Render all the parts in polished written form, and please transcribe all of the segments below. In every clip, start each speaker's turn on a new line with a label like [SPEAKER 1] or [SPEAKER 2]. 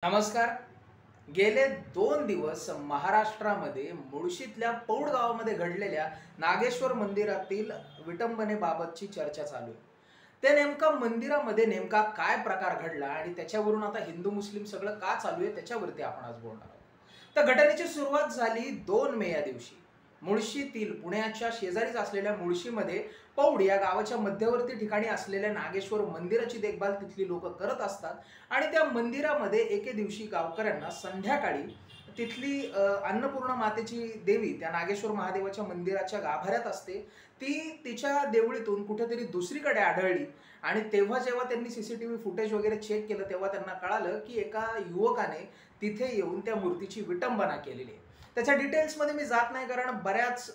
[SPEAKER 1] नमस्कार. गेले 2 दिवस महाराष्ट्रामध्ये मुळशीतल्या पौड गावामध्ये घडलेल्या नागेश्वर मंदिरातील विटंबनेबाबतची चर्चा चालू आहे. ते नेमका मंदिरामध्ये नेमका काय प्रकार घडला आणि त्याच्यावरून आता हिंदू मुस्लिम सगळं का चालू आहे त्याच्यावरती आपण आज बोलणार आहोत. तर घटनेची सुरुवात झाली 2 मे या दिवशी. मुळशीतील पुण्याच्या शेजारीच असलेल्या मुळशीमध्ये पौड या गावाच्या मध्यवर्ती ठिकाणी असलेल्या नागेश्वर मंदिराची देखभाल तिथली लोक करत असतात आणि त्या मंदिरामध्ये एके दिवशी गावकऱ्यांना संध्याकाळी तिथली अन्नपूर्णा मातेची देवी त्या नागेश्वर महादेवाच्या मंदिराच्या गाभाऱ्यात असते. ती तिच्या देवळीतून कुठेतरी दुसरीकडे आढळली आणि तेव्हा जेव्हा त्यांनी सीसीटीव्ही फुटेज वगैरे चेक केलं तेव्हा त्यांना कळालं की एका युवकाने तिथे येऊन त्या मूर्तीची विटंबना केलेली आहे. त्याच्या डिटेल्समध्ये मी जात नाही कारण बऱ्याच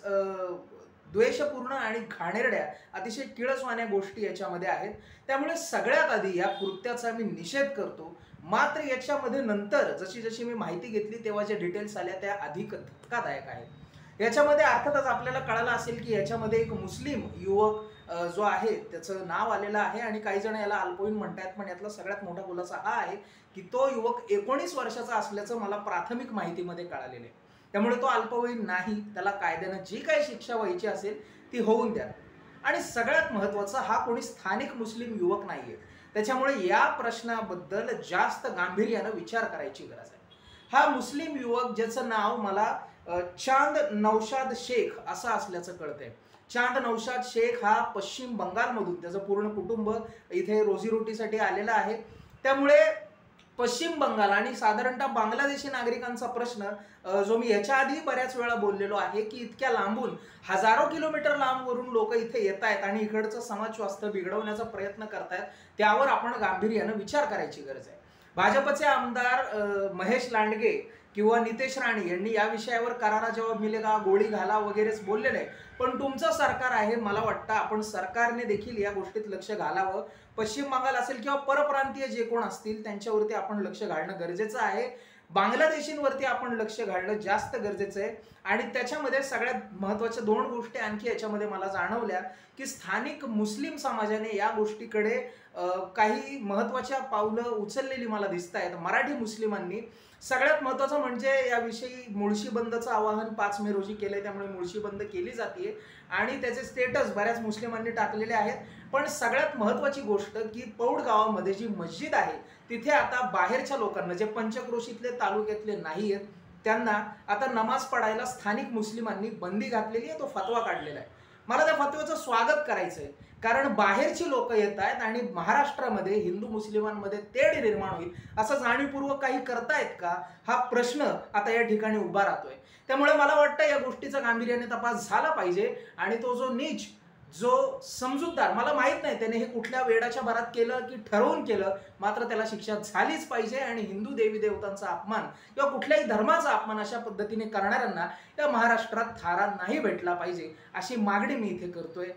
[SPEAKER 1] द्वेषपूर्ण आणि घाणेरड्या अतिशय किळसवाण्या गोष्टी याच्यामध्ये आहेत. त्यामुळे सगळ्यात आधी या कृत्याचा मी निषेध करतो. मात्र याच्यामध्ये नंतर जशी जशी मी माहिती घेतली तेव्हा ज्या डिटेल्स आल्या त्या अधिक धक्कादायक आहेत. याच्यामध्ये अर्थातच आपल्याला कळालं असेल की याच्यामध्ये एक मुस्लिम युवक जो आहे त्याचं नाव आलेलं आहे आणि काही जण याला अल्पवयीन म्हणतात, पण यातला सगळ्यात मोठा खुलासा हा आहे की तो युवक 19 वर्षाचा असल्याचं मला प्राथमिक माहितीमध्ये कळालेलं आहे. त्यामुळे तो अल्पवयीन नाही, त्याला कायद्यानं जी काही शिक्षा व्हायची असेल ती होऊन द्या. आणि सगळ्यात महत्त्वाचं, हा कोणी स्थानिक मुस्लिम युवक नाहीये. त्याच्यामुळे या प्रश्नाबद्दल जास्त गांभीर्यानं विचार करायची गरज आहे. हा मुस्लिम युवक ज्याचं नाव मला चांद नौशाद शेख असं असल्याचं कळतंय. चांद नौशाद शेख हा पश्चिम बंगालमधून त्याचं पूर्ण कुटुंब इथे रोजीरोटीसाठी आलेलं आहे. त्यामुळे पश्चिम बंगाल आणि साधारणतः बांगलादेशी नागरिकांचा प्रश्न जो मी याच्या आधी बऱ्याच वेळा बोललेलो आहे की इतक्या लांबून हजारो किलोमीटर लांबवरून लोक इथे येत आहेत आणि इकडचं समाज स्वास्थ्य बिघडवण्याचा प्रयत्न करतायत, त्यावर आपण गांभीर्यानं विचार करायची गरज आहे. भाजपचे आमदार महेश लांडगे किंवा नितेश राणे यांनी या विषयावर करारा जवाब मिलेगा, गोळी घाला वगैरेच बोललेलं आहे. पण तुमचं सरकार आहे, मला वाटतं आपण सरकारने देखील या गोष्टीत लक्ष घालावं. पश्चिम बंगाल असेल किंवा परप्रांतीय जे कोण असतील त्यांच्यावरती आपण लक्ष घालणं गरजेचं आहे. बांगलादेशींवरती आपण लक्ष घालणं जास्त गरजेचं आहे. आणि त्याच्यामध्ये सगळ्यात महत्त्वाच्या 2 गोष्टी आणखी याच्यामध्ये मला जाणवल्या की स्थानिक मुस्लिम समाजाने या गोष्टीकडे काही महत्त्वाच्या पावलं उचललेली मला दिसत आहेत मराठी मुस्लिमांनी. सगळ्यात महत्त्वाचं म्हणजे याविषयी मुळशी बंदचं आवाहन 5 मे रोजी केलंय, त्यामुळे मुळशी बंद केली जाते आणि त्याचे स्टेटस बऱ्याच मुस्लिमांनी टाकलेले आहेत. पण सगळ्यात महत्त्वाची गोष्ट की पौड गावामध्ये जी मस्जिद आहे तिथे आता बाहेरच्या लोकांना, जे पंचक्रोशीतले तालुक्यातले नाही आहेत, त्यांना आता नमाज पढायला स्थानिक मुस्लिमांनी बंदी घातलेली आहे. तो फतवा काढलेला आहे. मला त्या फतव्याचं स्वागत करायचंय कारण बाहेरची लोक येत आहेत आणि महाराष्ट्रामध्ये हिंदू मुस्लिमांमध्ये तेढ निर्माण होईल असं जाणीवपूर्वक काही करतायत का, हा प्रश्न आता या ठिकाणी उभा राहतोय. त्यामुळे मला वाटतं या गोष्टीचा गांभीर्याने तपास झाला पाहिजे आणि तो जो नीच, जो समजूतदार, मला माहित नाही त्याने हे कुठल्या वेडाच्या भरात केलं की ठरवून केलं, मात्र त्याला शिक्षा झालीच पाहिजे. आणि हिंदू देवी देवतांचा अपमान किंवा कुठल्याही धर्माचा अपमान अशा पद्धतीने करणाऱ्यांना या महाराष्ट्रात थारा नाही भेटला पाहिजे अशी मागणी मी इथे करतोय.